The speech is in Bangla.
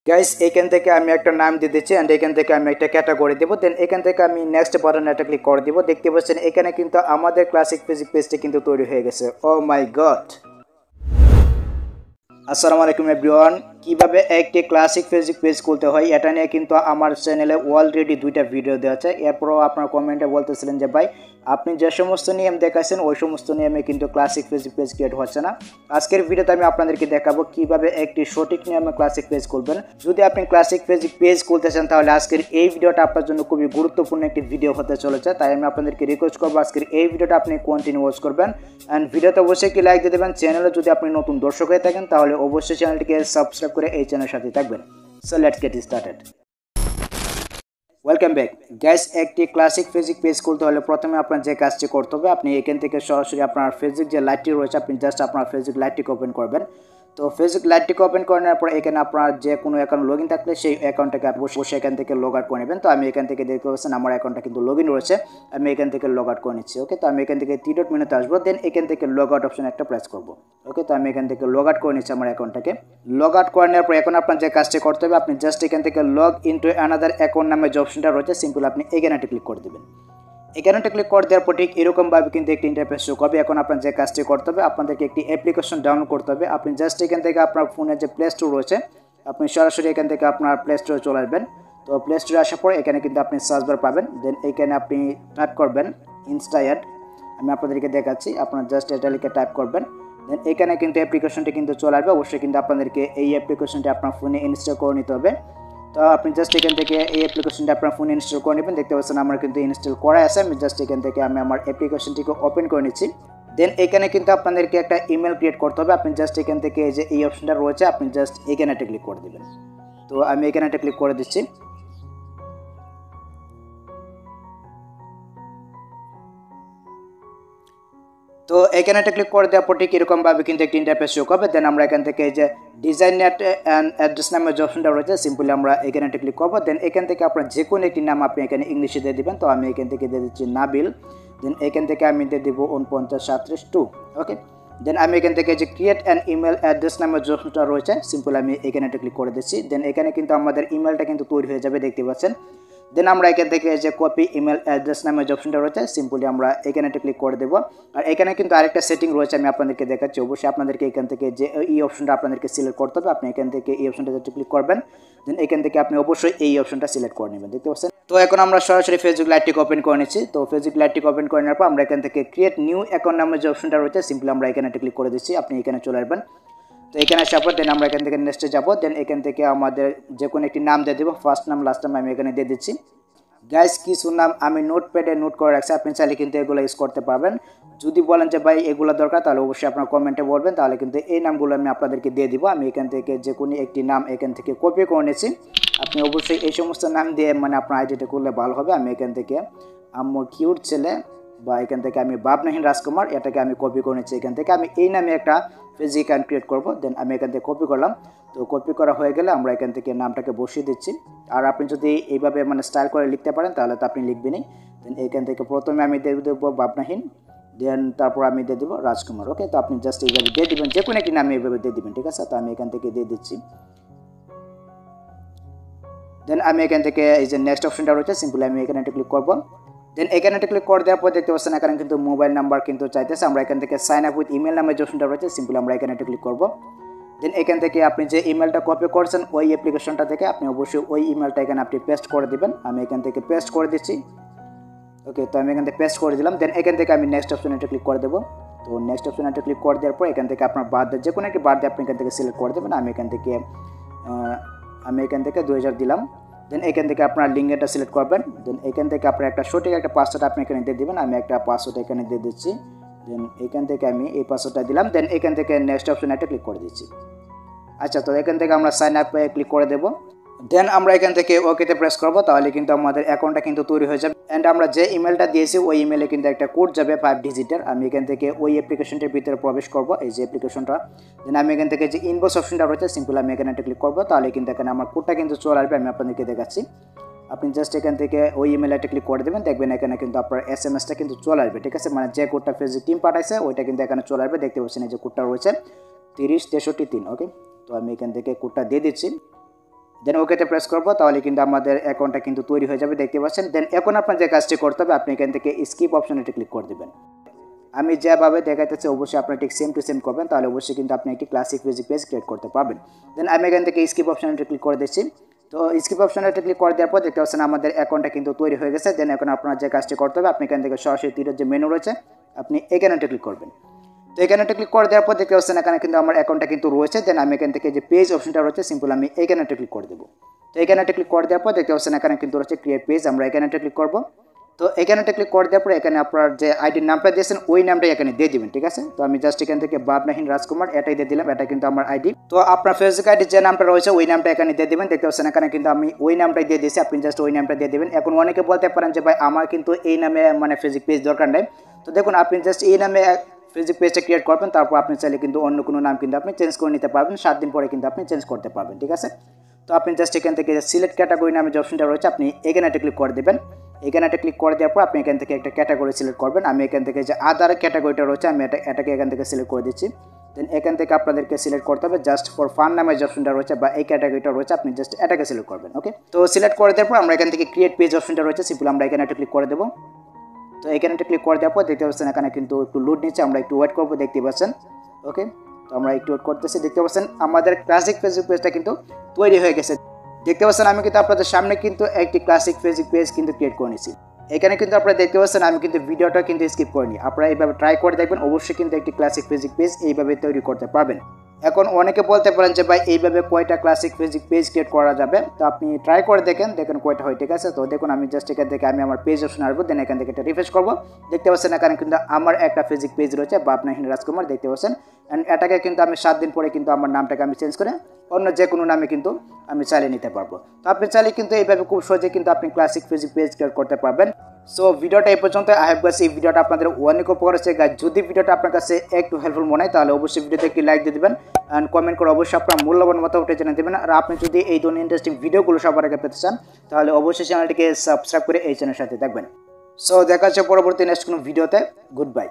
গাইস এখান থেকে আমি একটা নাম দিয়ে দিচ্ছি এন্ড এখান থেকে আমি একটা ক্যাটাগরি দেব দেন এখান থেকে আমি নেক্সট বাটনে একটা ক্লিক করে দেব দেখতে পাচ্ছেন এখানে কিন্তু আমাদের ক্লাসিক ফিজিক্স পেজটি কিন্তু তৈরি হয়ে গেছে ও মাই গড আসসালামু আলাইকুম এভরিওয়ান কিভাবে একটি ক্লাসিক ফিজিক্স পেজ খুলতে হয় এটা নিয়ে কিন্তু আমার চ্যানেলে অলরেডি দুইটা ভিডিও দেওয়া আছে এরপরও আপনারা কমেন্টে বলতেছিলেন যে ভাই আপনি যে সমস্ত নিয়ম দেখাচ্ছেন ওই সমস্ত নিয়মে কিন্তু ক্লাসিক ফিজিক্স পেজ ক্রিয়েট হচ্ছে না আজকের ভিডিওতে আমি আপনাদেরকে দেখাবো কিভাবে একটি সঠিক নিয়মে ক্লাসিক পেজ খুলবেন যদি আপনি ক্লাসিক ফিজিক্স পেজ খুলতে চান তাহলে আজকের এই ভিডিওটা আপনার জন্য খুবই গুরুত্বপূর্ণ একটি ভিডিও হতে চলেছে তাই আমি আপনাদেরকে রিকোয়েস্ট করব আজকের এই ভিডিওটা আপনি কন্টিনিউ ওয়াচ করবেন এন্ড ভিডিওতে অবশ্যই কি লাইক দিয়ে দেবেন চ্যানেলে যদি আপনি নতুন দর্শক হয়ে থাকেন তাহলে অবশ্যই চ্যানেলটিকে সাবস্ক্রাইব করে এই চ্যানেলের সাথে থাকবেন so let's get started welcome back guys একটি ক্লাসিক ফিজিক্স পেজ খুলতে হলে প্রথমে আপনার যে কাজটি করতে হবে আপনি এখান থেকে সরাসরি আপনার ফিজিক্স যে লাইটটি রয়েছে আপনি জাস্ট আপনার ফিজিক্স লাইটটিকে ওপেন করবেন তো ফেসবুক লাইটটিকে ওপেন করার পর এখানে আপনার যে কোনো অ্যাকাউন্ট লগইন থাকলে সেই অ্যাকাউন্টটাকে অবশ্যই এখান থেকে লগ আউট করে নেবেন তো আমি এখান থেকে দেখতে পাচ্ছেন আমার অ্যাকাউন্টটা কিন্তু লগইন রয়েছে আমি এখান থেকে লগ আউট করে নিচ্ছি ওকে তো আমি এখান থেকে 3 ডট মেনুতে আসবো দেন এখান থেকে লগ আউট অপশন একটা প্রেস করব ওকে তো আমি এখান থেকে লগ আউট করে নিচ্ছি আমার অ্যাকাউন্টটাকে লগ আউট করার পর এখন আপনার যে কাজটি করতে হবে আপনি জাস্ট এখান থেকে লগ ইনটু অ্যানাদার অ্যাকাউন্ট নামে যে অপশনটা রয়েছে সিম্পল আপনি এখানে একটা ক্লিক করে দেবেন এখানে ক্লিক করে দেওয়ার পর ঠিক এরকমভাবে কিন্তু একটি ইন্টারফেস শো করবে এখন আপনার যে কাজটি করতে হবে আপনাদেরকে একটি অ্যাপ্লিকেশন ডাউনলোড করতে হবে আপনি জাস্ট এখান থেকে আপনার ফোনের যে প্লে স্টোর রয়েছে আপনি সরাসরি এখান থেকে আপনার প্লে স্টোরে চলে আসবেন তো প্লে স্টোরে আসার পর এখানে কিন্তু আপনি সার্চ বার পাবেন দেন এখানে আপনি টাইপ করবেন ইনস্টায়ার্ড আমি আপনাদেরকে দেখাচ্ছি আপনার জাস্ট এটা লিখে টাইপ করবেন দেন এখানে কিন্তু অ্যাপ্লিকেশনটি কিন্তু চলে আসবে অবশ্যই কিন্তু আপনাদেরকে এই অ্যাপ্লিকেশনটি আপনার ফোনে ইনস্টল করে নিতে হবে তো আপনি জাস্ট এখান থেকে এই অ্যাপ্লিকেশনটা আপনার ফোনে ইনস্টল করে নেবেন দেখতে পাচ্ছেন আমার কিন্তু ইনস্টল করা আছে আমি জাস্ট এখান থেকে আমি আমার অ্যাপ্লিকেশনটিকে ওপেন করে নিচ্ছি দেন এখানে কিন্তু আপনাদেরকে একটা ইমেল ক্রিয়েট করতে হবে আপনি জাস্ট এখান থেকে এই যে এই অপশনটা রয়েছে আপনি জাস্ট এখানে একটা ক্লিক করে দিবেন তো আমি এখানে একটা ক্লিক করে দিচ্ছি তো এখানে একটা ক্লিক করে দেওয়ার পর ঠিক এরকমভাবে কিন্তু একটা ইন্টারফেস শো করবে দেন আমরা এখান থেকে এই যে ডিজাইন নেট অ্যান্ড অ্যাড্রেস নামের যে অপশনটা রয়েছে সিম্পলি আমরা এখানে একটা ক্লিক করবো দেন এখান থেকে আপনার যে কোনো একটি নাম আপনি এখানে ইংলিশে দিয়ে দিবেন তো আমি এখান থেকে দিয়ে দিচ্ছি নাবিল দেন এখান থেকে আমি দিয়ে দিব 4937 ওকে দেন আমি এখান থেকে যে ক্রিয়েট অ্যান ইমেল অ্যাড্রেস নামের যে অপশনটা রয়েছে সিম্পল আমি এখানে একটা ক্লিক করে দিচ্ছি দেন এখানে কিন্তু আমাদের ইমেলটা কিন্তু তৈরি হয়ে যাবে দেখতে পাচ্ছেন দেন আমরা এখান থেকে যে কপি ইমেল অ্যাড্রেস নামের যে অপশনটা রয়েছে সিম্পলি আমরা এখানে একটা ক্লিক করে দেবো আর এখানে কিন্তু আরেকটা সেটিং রয়েছে আমি আপনাদেরকে দেখাচ্ছি অবশ্যই আপনাদেরকে এখান থেকে যে এই অপশনটা আপনাদেরকে সিলেক্ট করতে হবে আপনি এখান থেকে এই অপশনটা একটা ক্লিক করবেন দেন এখান থেকে আপনি অবশ্যই এই অপশনটা সিলেক্ট করে নেবেন দেখতে পাচ্ছেন তো এখন আমরা সরাসরি ফেসবুক লাইটটিকে ওপেন করে নিচ্ছি তো ফেসবুক লাইটটিকে ওপেন করে নেওয়ার পর আমরা এখান থেকে ক্রিয়েট নিউ অ্যাকাউন্ট নামের যে অপশনটা রয়েছে সিম্পলি আমরা এখানে একটা ক্লিক করে দিচ্ছি আপনি এখানে চলে আসবেন তো এখানে আসার পর দেন আমরা এখান থেকে নেক্সটে যাবো দেন এখান থেকে আমাদের যে কোনো একটি নাম দিয়ে দেবো ফার্স্ট নাম লাস্ট নাম আমি এখানে দিয়ে দিচ্ছি গাইস কিছু নাম আমি নোটপ্যাডে নোট করে রাখছি আপনি চাইলে কিন্তু এগুলো ইউজ করতে পারবেন যদি বলেন যে ভাই এগুলো দরকার তাহলে অবশ্যই আপনার কমেন্টে বলবেন তাহলে কিন্তু এই নামগুলো আমি আপনাদেরকে দিয়ে দিব আমি এখান থেকে যে কোনো একটি নাম এখান থেকে কপি করে নিয়েছি আপনি অবশ্যই এই সমস্ত নাম দিয়ে মানে আপনার আইডিটা করলে ভালো হবে আমি এখান থেকে আম্মুর কিউট ছেলে বা এখান থেকে আমি 𝗙𝗢𝗪হীন রাজকুমার এটাকে আমি কপি করে নিচ্ছি এখান থেকে আমি এই নামে একটা পেজ অ্যাকাউন্ট ক্রিয়েট করব দেন আমি এখান থেকে কপি করলাম তো কপি করা হয়ে গেলে আমরা এখান থেকে নামটাকে বসিয়ে দিচ্ছি আর আপনি যদি এইভাবে মানে স্টাইল করে লিখতে পারেন তাহলে তো আপনি লিখবেনই দেন এখান থেকে প্রথমে আমি দিয়ে দেবো 𝗙𝗢𝗪হীন দেন তারপর আমি দিয়ে দেবো রাজকুমার ওকে তো আপনি জাস্ট এইভাবে দিয়ে দিবেন যে কোনো একটি নামে এইভাবে দিয়ে দিবেন ঠিক আছে তো আমি এখান থেকে দিয়ে দিচ্ছি দেন আমি এখান থেকে এই যে নেক্সট অপশনটা রয়েছে সিম্পলি আমি এখানে একটা ক্লিক করবো দেন এখানে একটা ক্লিক করে দেওয়ার পর দেখতে পাচ্ছেন এখানে কিন্তু মোবাইল নাম্বার কিন্তু চাইতেছে আমরা এখান থেকে সাইন আপ উইথ ইমেল নামের যে অপশনটা রয়েছে সিম্পলি আমরা এখানে একটা ক্লিক করবো দেন এখান থেকে আপনি যে ইমেলটা কপি করছেন ওই অ্যাপ্লিকেশনটা থেকে আপনি অবশ্যই ওই ইমেলটা এখানে আপনি পেস্ট করে দিবেন আমি এখান থেকে পেস্ট করে দিচ্ছি ওকে তো আমি এখান থেকে পেস্ট করে দিলাম দেন এখান থেকে আমি নেক্সট অপশনে একটা ক্লিক করে দেবো তো নেক্সট অপশনে একটা ক্লিক করে দেওয়ার পর এখান থেকে আপনার বার্থডে যে কোনো একটি বার্থডে আপনি এখান থেকে সিলেক্ট করে দেবেন আমি এখান থেকে 2000 দিলাম দেন এখান থেকে আপনার লিঙ্কটা সিলেক্ট করবেন দেন এখান থেকে আপনার একটা সঠিক একটা পাসওয়ার্ড আপনি এখানে দিয়ে দিবেন আমি একটা পাসওয়ার্ড এখানে দিয়ে দিচ্ছি দেন এখান থেকে আমি এই পাসওয়ার্ডটা দিলাম দেন এখান থেকে নেক্সট অপশনে একটা ক্লিক করে দিচ্ছি আচ্ছা তো এখান থেকে আমরা সাইন আপে ক্লিক করে দেবো দেন আমরা এখান থেকে ওকেতে প্রেস করবো তাহলে কিন্তু আমাদের অ্যাকাউন্টটা কিন্তু তৈরি হয়ে যাবে অ্যান্ড আমরা যে ইমেলটা দিয়েছি ওই ইমেলে কিন্তু একটা কোড যাবে 5 ডিজিটের আমি এখান থেকে ওই অ্যাপ্লিকেশনটার ভিতরে প্রবেশ করবো এই যে অ্যাপ্লিকেশনটা দেন আমি এখান থেকে যে ইনবক্স অপশনটা রয়েছে সিম্পল আমি এখানে একটা ক্লিক করবো তাহলে কিন্তু এখানে আমার কোডটা কিন্তু চলে আসবে আমি আপনাদেরকে দেখাচ্ছি আপনি জাস্ট এখান থেকে ওই ইমেলে একটা ক্লিক করে দেবেন দেখবেন এখানে কিন্তু আপনার এসএমএসটা কিন্তু চলে আসবে ঠিক আছে মানে যে কোডটা ফেসবুক টিম পাঠাইছে ওইটা কিন্তু এখানে চলে আসবে দেখতে পাচ্ছেন এই যে কোডটা রয়েছে 30 63 3 ওকে তো আমি এখান থেকে কোডটা দিয়ে দিচ্ছি দেন ওকেতে প্রেস করব, তাহলে কিন্তু আমাদের অ্যাকাউন্টটা কিন্তু তৈরি হয়ে যাবে, দেখতে পাচ্ছেন। দেন এখন আপনার যে কাজটি করতে হবে, আপনি এখান থেকে স্কিপ অপশনে ক্লিক করে দেবেন। আমি যেভাবে দেখাইতেছি অবশ্যই আপনারা ঠিক সেম টু সেম করবেন, তাহলে অবশ্যই কিন্তু আপনি একটি ক্লাসিক ফেসবুক পেজ ক্রিয়েট করতে পারবেন। দেন আমি এখান থেকে স্কিপ অপশনে ক্লিক করে দিচ্ছি। তো স্কিপ অপশনে ক্লিক করে দেওয়ার পর দেখতে পাচ্ছেন আমাদের অ্যাকাউন্টটা কিন্তু তৈরি হয়ে গেছে। দেন এখন আপনার যে কাজটি করতে হবে, আপনি এখান থেকে সরাসরি তীরের যে মেনু রয়েছে আপনি এখানে ক্লিক করবেন। তো এখানে ক্লিক করে দেওয়ার পর দেখতে পাচ্ছেন এখানে কিন্তু আমার অ্যাকাউন্টটা কিন্তু রয়েছে। দেন আমি এখান থেকে যে পেজ অপশনটা রয়েছে সিম্পল আমি এখানে ক্লিক করে দেবো। তো এখানে ক্লিক করে দেওয়ার পর দেখতে পাচ্ছেন এখানে কিন্তু রয়েছে ক্রিয়েট পেজ, আমরা এখানে ক্লিক করব। তো এখানে ক্লিক করে দেওয়ার পর এখানে আপনার যে আইডির নামটা দিয়েছেন ওই নামটাই এখানে দিয়ে দিবেন, ঠিক আছে। তো আমি জাস্ট এখান থেকে 𝗙𝗦𝗧𝗏 এটাই দিয়ে দিলাম, এটা কিন্তু আমার আইডি। তো আপনার ফেসবুক আইডি যে নামটা রয়েছে ওই নামটা এখানে দিয়ে দিবেন, দেখতে পাচ্ছেন এখানে কিন্তু আমি ওই নামটাই দিয়ে দিয়েছি, আপনি জাস্ট ওই নামটা দিয়ে দিবেন। এখন অনেকে বলতে পারেন যে ভাই আমার কিন্তু এই নামে মানে ফেসবুক পেজ দরকার নেই। তো দেখুন আপনি জাস্ট এই নামে ফেসবুক পেজটা ক্রিয়েট করবেন, তারপর আপনি চাইলে কিন্তু অন্য কোনো নাম কিন্তু আপনি চেঞ্জ করে নিতে পারবেন, 7 দিন পরে কিন্তু আপনি চেঞ্জ করতে পারবেন, ঠিক আছে। তো আপনি জাস্ট এখান থেকে সিলেক্ট ক্যাটাগরি নামে যে অপশনটা রয়েছে আপনি এখানে ক্লিক করে দেবেন। এখানে ক্লিক করে দেওয়ার পর আপনি এখান থেকে একটা ক্যাটাগরি সিলেক্ট করবেন। আমি এখান থেকে যে আদার ক্যাটাগরিটা রয়েছে আমি এটাকে এখান থেকে সিলেক্ট করে দিচ্ছি। দেন এখান থেকে আপনাদেরকে সিলেক্ট করতে হবে জাস্ট ফর ফান নামে যে অপশনটা রয়েছে বা এই ক্যাটাগরিটা রয়েছে আপনি জাস্ট এটাকে সিলেক্ট করবেন, ওকে। তো সিলেক্ট করে দেওয়ার পর আমরা এখান থেকে ক্রিয়েট পেজ অপশনটা রয়েছে সিম্পল আমরা এখানে ক্লিক করে দেবো। তো এখানে ক্লিক করে দেওয়ার পর দেখতে পাচ্ছেন এখানে কিন্তু একটু লোড নিচ্ছে, আমরা একটু ওয়েট করবো, দেখতে পাচ্ছেন, ওকে। তো আমরা একটু ওয়েট করতেছি, দেখতে পাচ্ছেন আমাদের ক্লাসিক ফেসবুক পেজটা কিন্তু তৈরি হয়ে গেছে, দেখতে পাচ্ছেন। আমি কিন্তু আপনাদের সামনে কিন্তু একটি ক্লাসিক ফেসবুক পেজ কিন্তু ক্রিয়েট করে নিয়েছি। এখানে কিন্তু আপনারা দেখতে পাচ্ছেন আমি কিন্তু ভিডিওটা কিন্তু স্কিপ করিনি, আপনারা এইভাবে ট্রাই করে দেখবেন, অবশ্যই কিন্তু একটি ক্লাসিক ফেসবুক পেজ এইভাবে তৈরি করতে পারবেন। এখন অনেকে বলতে পারেন যে ভাই এইভাবে কয়টা ক্লাসিক ফেসবুক পেজ ক্রিয়েট করা যাবে, তো আপনি ট্রাই করে দেখেন কয়টা হয়, ঠিক আছে। তো দেখুন আমি জাস্ট এখান থেকে আমি আমার পেজ অপশন আসবো, দেন এখান থেকে একটা রিফ্রেশ করবো, দেখতে পাচ্ছেন এখানে কিন্তু আমার একটা ফেসবুক পেজ রয়েছে 𝗙𝗦𝗧𝗏, দেখতে পাচ্ছেন। অ্যান্ড এটাকে কিন্তু আমি 7 দিন পরে কিন্তু আমার নামটাকে আমি চেঞ্জ করে অন্য যে কোনো নামে কিন্তু আমি চালিয়ে নিতে পারবো। তো আপনি চাইলে কিন্তু এইভাবে খুব সহজে কিন্তু আপনি ক্লাসিক ফেসবুক পেজ ক্রিয়েট করতে পারবেন। সো ভিডিওটা এই পর্যন্ত, আই হ্যাভ গাইস এই ভিডিওটা আপনাদের অনেক উপকার হচ্ছে গাইস। যদি ভিডিওটা আপনার কাছে একটু হেল্পফুল মনে হয় তাহলে অবশ্যই ভিডিওতে একটি লাইক দিয়ে দিবেন অ্যান্ড কমেন্ট করে অবশ্যই আপনার মূল্যবান মতামত জানিয়ে দেবেন। আর আপনি যদি এই ধরনের ইন্টারেস্টিং ভিডিওগুলো সবার আগে পেতে চান তাহলে অবশ্যই চ্যানেলটিকে সাবস্ক্রাইব করে এই চ্যানেলের সাথে থাকবেন। সো দেখা হচ্ছে পরবর্তী নেক্সট কোনো ভিডিওতে, গুড বাই।